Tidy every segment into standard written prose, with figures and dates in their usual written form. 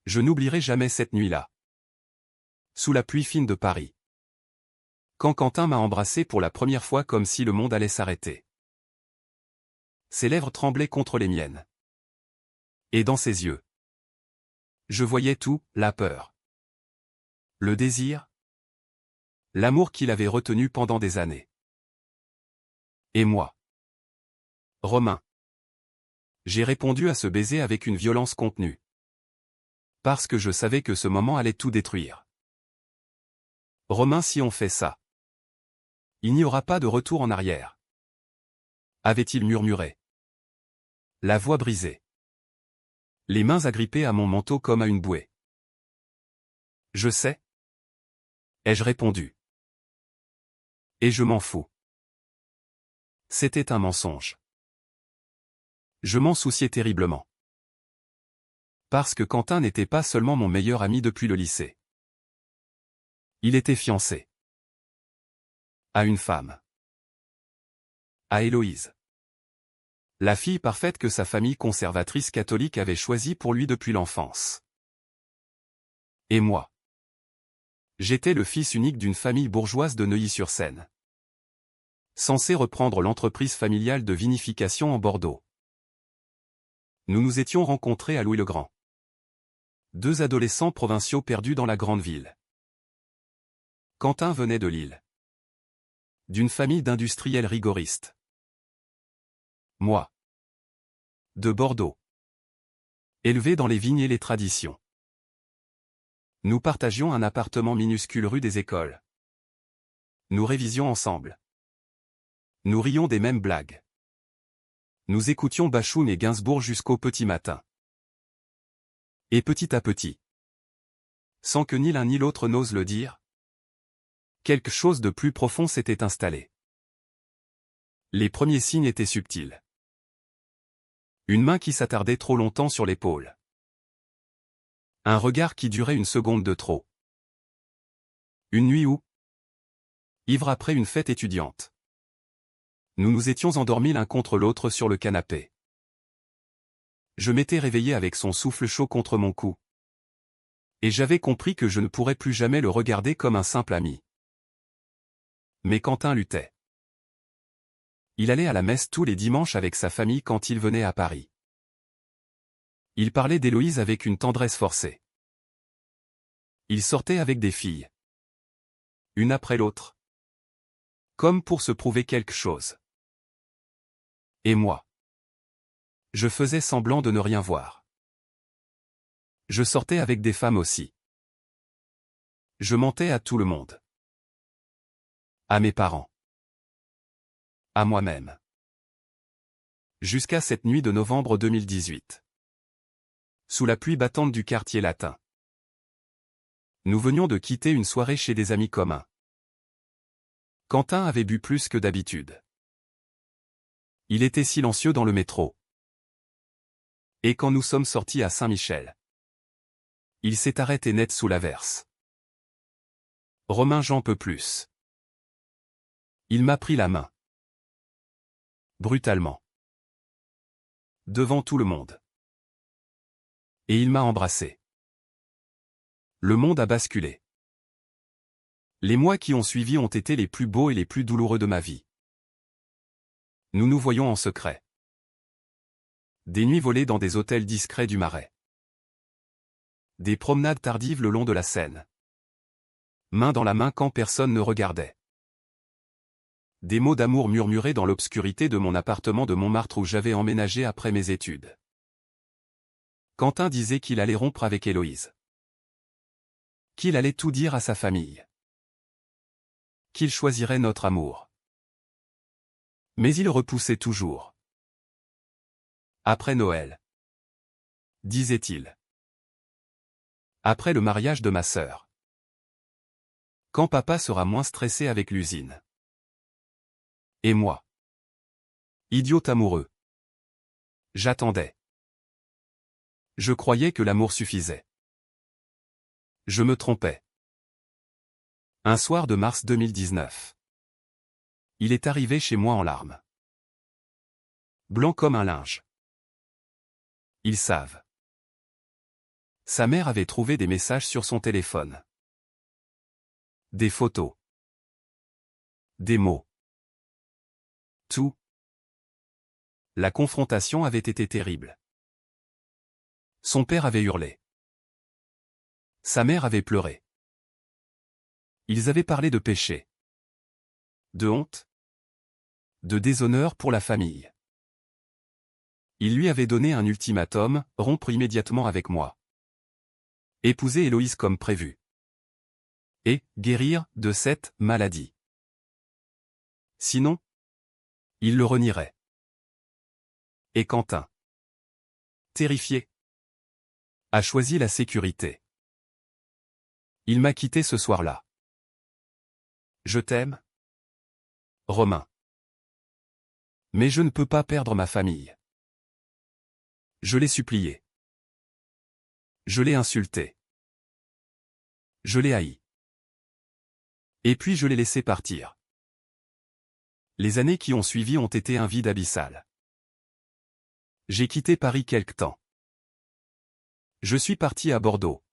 Je n'oublierai jamais cette nuit-là. Sous la pluie fine de Paris. Quand Quentin m'a embrassé pour la première fois comme si le monde allait s'arrêter. Ses lèvres tremblaient contre les miennes. Et dans ses yeux, je voyais tout, la peur, le désir, l'amour qu'il avait retenu pendant des années. Et moi, Romain, j'ai répondu à ce baiser avec une violence contenue. Parce que je savais que ce moment allait tout détruire. Romain, si on fait ça, il n'y aura pas de retour en arrière. Avait-il murmuré. La voix brisée. Les mains agrippées à mon manteau comme à une bouée. Je sais. Ai-je répondu. Et je m'en fous. C'était un mensonge. Je m'en souciais terriblement. Parce que Quentin n'était pas seulement mon meilleur ami depuis le lycée. Il était fiancé. À une femme. À Héloïse. La fille parfaite que sa famille conservatrice catholique avait choisie pour lui depuis l'enfance. Et moi. J'étais le fils unique d'une famille bourgeoise de Neuilly-sur-Seine. Censé reprendre l'entreprise familiale de vinification en Bordeaux. Nous nous étions rencontrés à Louis-le-Grand. Deux adolescents provinciaux perdus dans la grande ville. Quentin venait de Lille. D'une famille d'industriels rigoristes. Moi. De Bordeaux. Élevé dans les vignes et les traditions. Nous partagions un appartement minuscule rue des Écoles. Nous révisions ensemble. Nous rions des mêmes blagues. Nous écoutions Bachoun et Gainsbourg jusqu'au petit matin. Et petit à petit, sans que ni l'un ni l'autre n'ose le dire, quelque chose de plus profond s'était installé. Les premiers signes étaient subtils. Une main qui s'attardait trop longtemps sur l'épaule. Un regard qui durait une seconde de trop. Une nuit où, ivre après une fête étudiante, nous nous étions endormis l'un contre l'autre sur le canapé. Je m'étais réveillé avec son souffle chaud contre mon cou. Et j'avais compris que je ne pourrais plus jamais le regarder comme un simple ami. Mais Quentin luttait. Il allait à la messe tous les dimanches avec sa famille quand il venait à Paris. Il parlait d'Héloïse avec une tendresse forcée. Il sortait avec des filles. Une après l'autre. Comme pour se prouver quelque chose. Et moi. Je faisais semblant de ne rien voir. Je sortais avec des femmes aussi. Je mentais à tout le monde. À mes parents. À moi-même. Jusqu'à cette nuit de novembre 2018. Sous la pluie battante du quartier latin. Nous venions de quitter une soirée chez des amis communs. Quentin avait bu plus que d'habitude. Il était silencieux dans le métro. Et quand nous sommes sortis à Saint-Michel, il s'est arrêté net sous l'averse. Romain, j'en peux plus. Il m'a pris la main. Brutalement. Devant tout le monde. Et il m'a embrassé. Le monde a basculé. Les mois qui ont suivi ont été les plus beaux et les plus douloureux de ma vie. Nous nous voyons en secret. Des nuits volées dans des hôtels discrets du Marais. Des promenades tardives le long de la Seine. Main dans la main quand personne ne regardait. Des mots d'amour murmurés dans l'obscurité de mon appartement de Montmartre où j'avais emménagé après mes études. Quentin disait qu'il allait rompre avec Héloïse. Qu'il allait tout dire à sa famille. Qu'il choisirait notre amour. Mais il repoussait toujours. Après Noël. Disait-il. Après le mariage de ma sœur. Quand papa sera moins stressé avec l'usine. Et moi. Idiot amoureux. J'attendais. Je croyais que l'amour suffisait. Je me trompais. Un soir de mars 2019. Il est arrivé chez moi en larmes. Blanc comme un linge. Ils savent. Sa mère avait trouvé des messages sur son téléphone. Des photos. Des mots. Tout. La confrontation avait été terrible. Son père avait hurlé. Sa mère avait pleuré. Ils avaient parlé de péché. De honte. De déshonneur pour la famille. Il lui avait donné un ultimatum, rompre immédiatement avec moi. Épouser Héloïse comme prévu. Et guérir de cette maladie. Sinon, il le renierait. Et Quentin, terrifié, a choisi la sécurité. Il m'a quitté ce soir-là. Je t'aime, Romain. Mais je ne peux pas perdre ma famille. Je l'ai supplié. Je l'ai insulté. Je l'ai haï. Et puis je l'ai laissé partir. Les années qui ont suivi ont été un vide abyssal. J'ai quitté Paris quelque temps. Je suis parti à Bordeaux.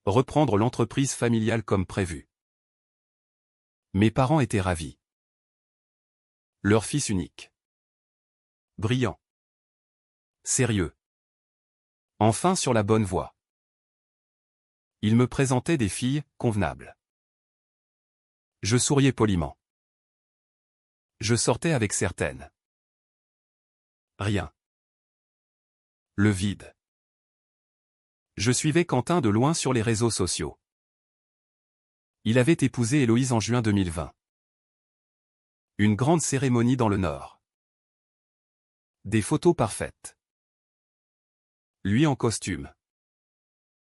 Reprendre l'entreprise familiale comme prévu. Mes parents étaient ravis. Leur fils unique. Brillant. Sérieux. Enfin sur la bonne voie. Ils me présentaient des filles convenables. Je souriais poliment. Je sortais avec certaines. Rien. Le vide. Je suivais Quentin de loin sur les réseaux sociaux. Il avait épousé Héloïse en juin 2020. Une grande cérémonie dans le Nord. Des photos parfaites. Lui en costume.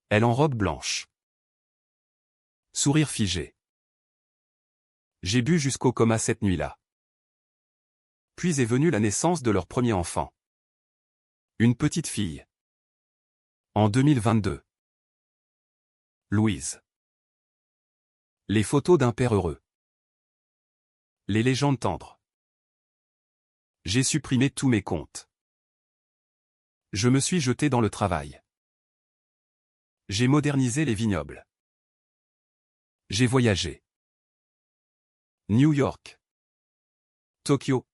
Elle en robe blanche. Sourire figé. J'ai bu jusqu'au coma cette nuit-là. Puis est venue la naissance de leur premier enfant. Une petite fille. En 2022. Louise. Les photos d'un père heureux. Les légendes tendres. J'ai supprimé tous mes comptes. Je me suis jeté dans le travail. J'ai modernisé les vignobles. J'ai voyagé. New York. Tokyo.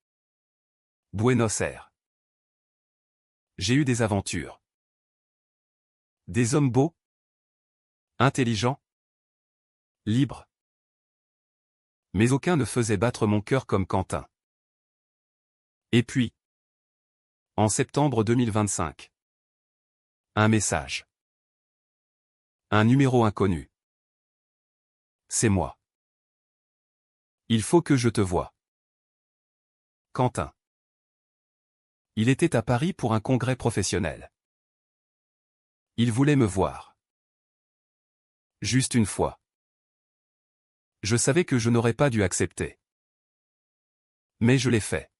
Buenos Aires. J'ai eu des aventures. Des hommes beaux. Intelligents. Libres. Mais aucun ne faisait battre mon cœur comme Quentin. Et puis, en septembre 2025. Un message. Un numéro inconnu. C'est moi. Il faut que je te voie. Quentin. Il était à Paris pour un congrès professionnel. Il voulait me voir. Juste une fois. Je savais que je n'aurais pas dû accepter. Mais je l'ai fait.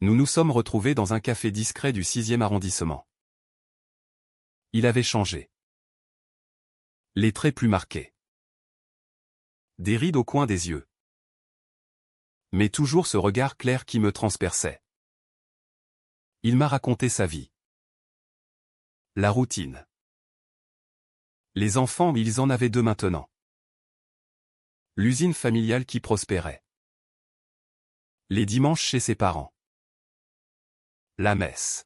Nous nous sommes retrouvés dans un café discret du 6e arrondissement. Il avait changé. Les traits plus marqués. Des rides au coin des yeux. Mais toujours ce regard clair qui me transperçait. Il m'a raconté sa vie. La routine. Les enfants, ils en avaient deux maintenant. L'usine familiale qui prospérait. Les dimanches chez ses parents. La messe.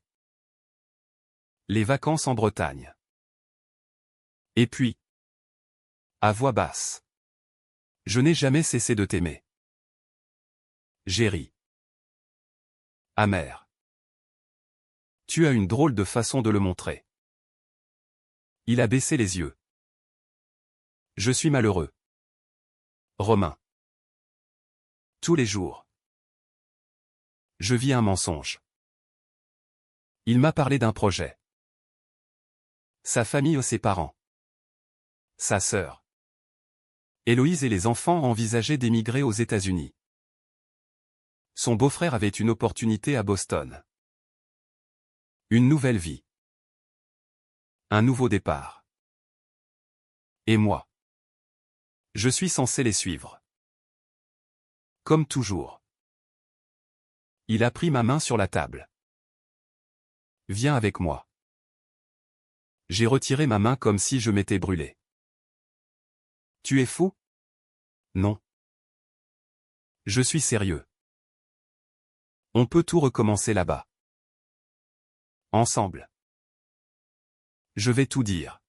Les vacances en Bretagne. Et puis, à voix basse. Je n'ai jamais cessé de t'aimer. J'ai ri. Amer. Tu as une drôle de façon de le montrer. Il a baissé les yeux. Je suis malheureux. Romain. Tous les jours. Je vis un mensonge. Il m'a parlé d'un projet. Sa famille ou ses parents. Sa sœur. Héloïse et les enfants envisageaient d'émigrer aux États-Unis. Son beau-frère avait une opportunité à Boston. Une nouvelle vie. Un nouveau départ. Et moi. Je suis censé les suivre. Comme toujours. Il a pris ma main sur la table. Viens avec moi. J'ai retiré ma main comme si je m'étais brûlé. Tu es fou? Non. Je suis sérieux. On peut tout recommencer là-bas. Ensemble. Je vais tout dire.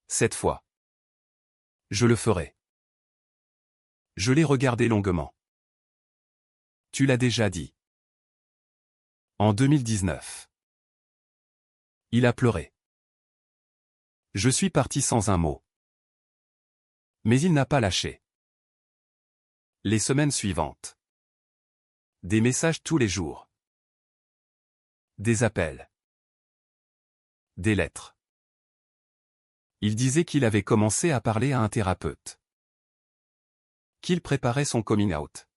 Cette fois. Je le ferai. Je l'ai regardé longuement. Tu l'as déjà dit. En 2019. Il a pleuré. Je suis parti sans un mot. Mais il n'a pas lâché. Les semaines suivantes. Des messages tous les jours. Des appels. Des lettres. Il disait qu'il avait commencé à parler à un thérapeute. Qu'il préparait son coming out.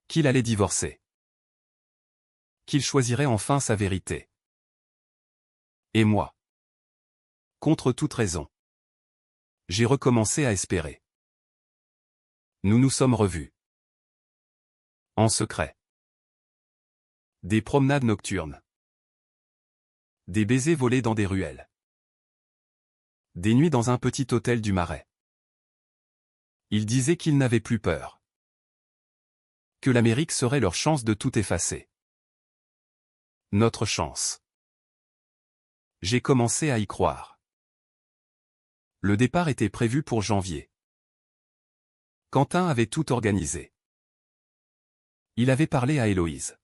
Qu'il allait divorcer. Qu'il choisirait enfin sa vérité. Et moi. Contre toute raison. J'ai recommencé à espérer. Nous nous sommes revus. En secret. Des promenades nocturnes. Des baisers volés dans des ruelles. Des nuits dans un petit hôtel du Marais. Il disait qu'il n'avait plus peur. Que l'Amérique serait leur chance de tout effacer. Notre chance. J'ai commencé à y croire. Le départ était prévu pour janvier. Quentin avait tout organisé. Il avait parlé à Héloïse.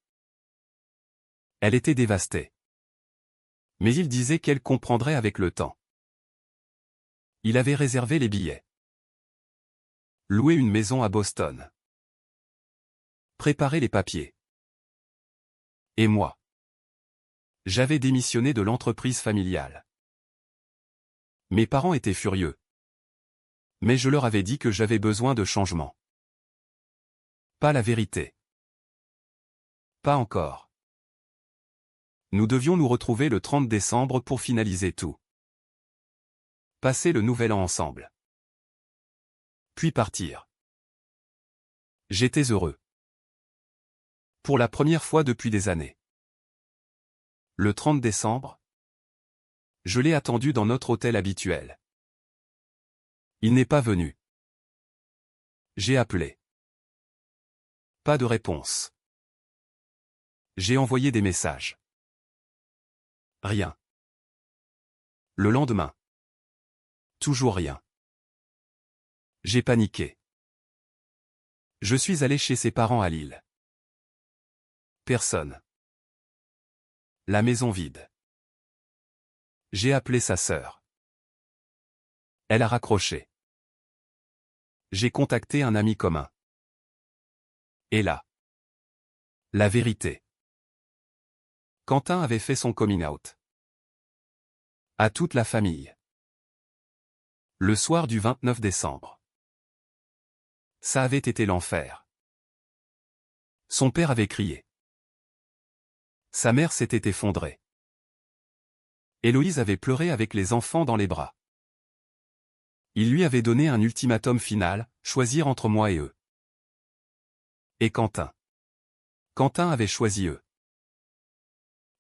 Elle était dévastée. Mais il disait qu'elle comprendrait avec le temps. Il avait réservé les billets. Loué une maison à Boston. Préparé les papiers. Et moi. J'avais démissionné de l'entreprise familiale. Mes parents étaient furieux. Mais je leur avais dit que j'avais besoin de changement. Pas la vérité. Pas encore. Nous devions nous retrouver le 30 décembre pour finaliser tout. Passer le nouvel an ensemble. Puis partir. J'étais heureux. Pour la première fois depuis des années. Le 30 décembre, je l'ai attendu dans notre hôtel habituel. Il n'est pas venu. J'ai appelé. Pas de réponse. J'ai envoyé des messages. Rien. Le lendemain. Toujours rien. J'ai paniqué. Je suis allé chez ses parents à Lille. Personne. La maison vide. J'ai appelé sa sœur. Elle a raccroché. J'ai contacté un ami commun. Et là. La vérité. Quentin avait fait son coming out. À toute la famille. Le soir du 29 décembre. Ça avait été l'enfer. Son père avait crié. Sa mère s'était effondrée. Héloïse avait pleuré avec les enfants dans les bras. Il lui avait donné un ultimatum final, choisir entre moi et eux. Et Quentin. Quentin avait choisi eux.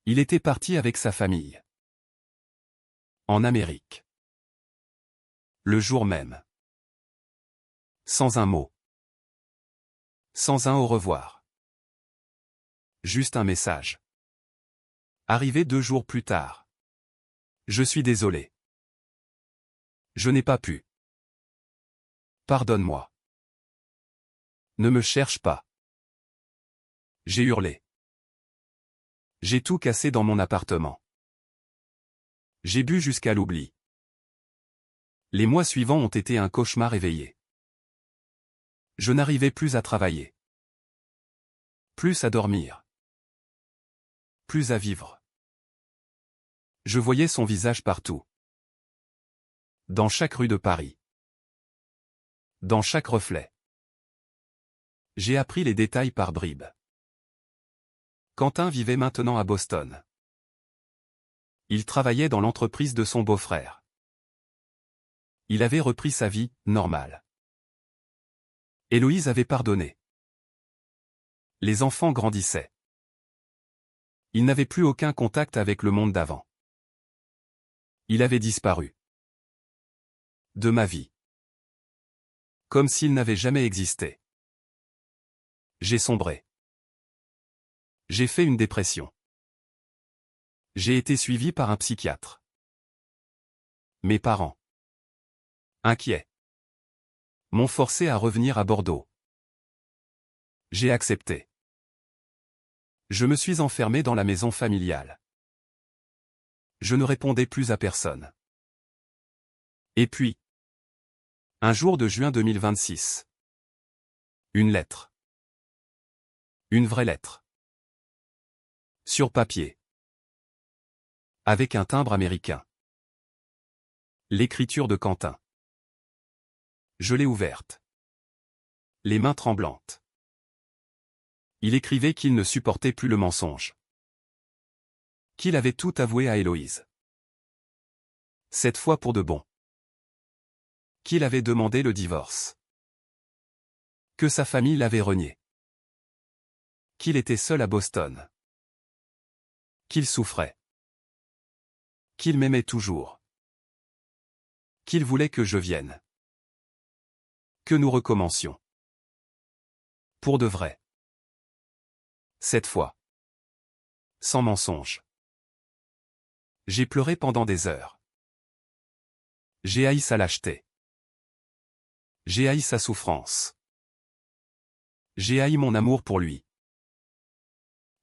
Il était parti avec sa famille. En Amérique. Le jour même. Sans un mot. Sans un au revoir. Juste un message. Arrivé 2 jours plus tard. Je suis désolé. Je n'ai pas pu. Pardonne-moi. Ne me cherche pas. J'ai hurlé. J'ai tout cassé dans mon appartement. J'ai bu jusqu'à l'oubli. Les mois suivants ont été un cauchemar éveillé. Je n'arrivais plus à travailler. Plus à dormir. Plus à vivre. Je voyais son visage partout. Dans chaque rue de Paris. Dans chaque reflet. J'ai appris les détails par bribes. Quentin vivait maintenant à Boston. Il travaillait dans l'entreprise de son beau-frère. Il avait repris sa vie, normale. Héloïse avait pardonné. Les enfants grandissaient. Il n'avait plus aucun contact avec le monde d'avant. Il avait disparu de ma vie. Comme s'il n'avait jamais existé. J'ai sombré. J'ai fait une dépression. J'ai été suivi par un psychiatre. Mes parents, inquiets, m'ont forcé à revenir à Bordeaux. J'ai accepté. Je me suis enfermé dans la maison familiale. Je ne répondais plus à personne. Et puis, un jour de juin 2026. Une lettre. Une vraie lettre. Sur papier. Avec un timbre américain. L'écriture de Quentin. Je l'ai ouverte. Les mains tremblantes. Il écrivait qu'il ne supportait plus le mensonge. Qu'il avait tout avoué à Héloïse. Cette fois pour de bon. Qu'il avait demandé le divorce. Que sa famille l'avait renié. Qu'il était seul à Boston. Qu'il souffrait. Qu'il m'aimait toujours. Qu'il voulait que je vienne. Que nous recommencions. Pour de vrai. Cette fois. Sans mensonge. J'ai pleuré pendant des heures. J'ai haï sa lâcheté. J'ai haï sa souffrance. J'ai haï mon amour pour lui.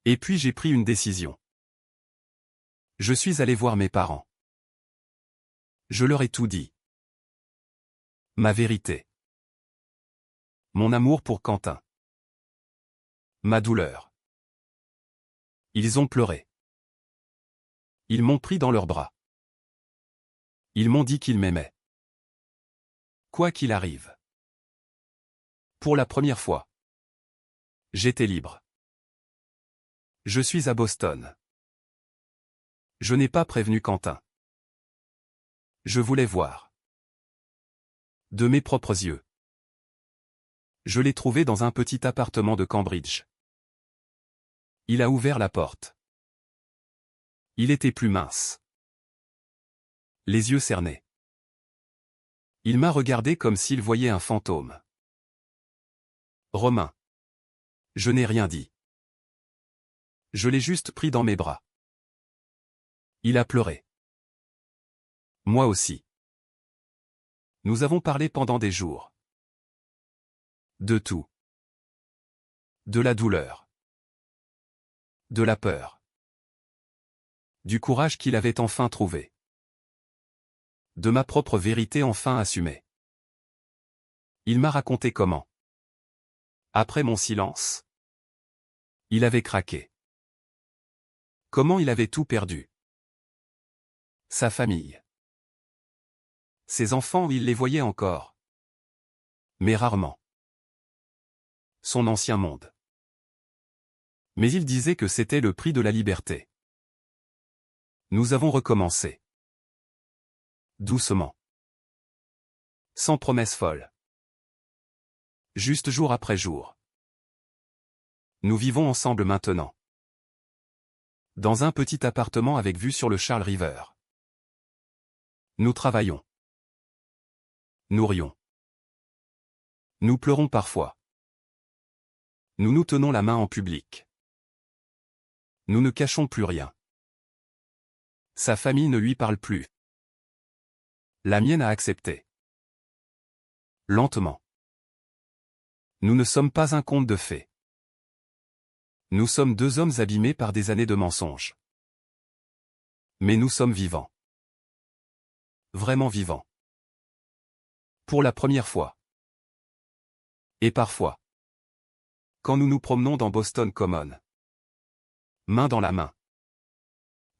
Et puis j'ai pris une décision. Je suis allé voir mes parents. Je leur ai tout dit. Ma vérité. Mon amour pour Quentin. Ma douleur. Ils ont pleuré. Ils m'ont pris dans leurs bras. Ils m'ont dit qu'ils m'aimaient. Quoi qu'il arrive. Pour la première fois. J'étais libre. Je suis à Boston. Je n'ai pas prévenu Quentin. Je voulais voir. De mes propres yeux. Je l'ai trouvé dans un petit appartement de Cambridge. Il a ouvert la porte. Il était plus mince. Les yeux cernés. Il m'a regardé comme s'il voyait un fantôme. Romain. Je n'ai rien dit. Je l'ai juste pris dans mes bras. Il a pleuré. Moi aussi. Nous avons parlé pendant des jours. De tout. De la douleur. De la peur. Du courage qu'il avait enfin trouvé. De ma propre vérité enfin assumée. Il m'a raconté comment. Après mon silence. Il avait craqué. Comment il avait tout perdu. Sa famille. Ses enfants, il les voyait encore. Mais rarement. Son ancien monde. Mais il disait que c'était le prix de la liberté. Nous avons recommencé. Doucement. Sans promesse folle. Juste jour après jour. Nous vivons ensemble maintenant. Dans un petit appartement avec vue sur le Charles River. Nous travaillons. Nous rions. Nous pleurons parfois. Nous nous tenons la main en public. Nous ne cachons plus rien. Sa famille ne lui parle plus. La mienne a accepté. Lentement. Nous ne sommes pas un conte de fées. Nous sommes deux hommes abîmés par des années de mensonges. Mais nous sommes vivants. Vraiment vivants. Pour la première fois. Et parfois. Quand nous nous promenons dans Boston Common. Main dans la main.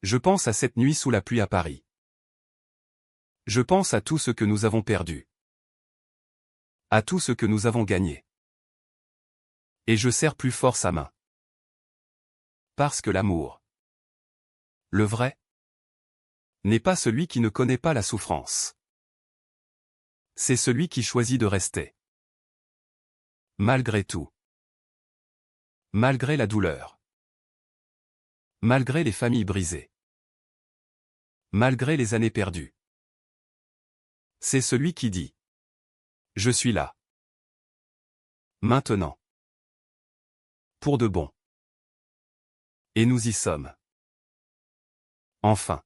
Je pense à cette nuit sous la pluie à Paris. Je pense à tout ce que nous avons perdu. À tout ce que nous avons gagné. Et je serre plus fort sa main. Parce que l'amour. Le vrai. N'est pas celui qui ne connaît pas la souffrance. C'est celui qui choisit de rester. Malgré tout. Malgré la douleur. Malgré les familles brisées. Malgré les années perdues. C'est celui qui dit. Je suis là. Maintenant. Pour de bon. Et nous y sommes. Enfin.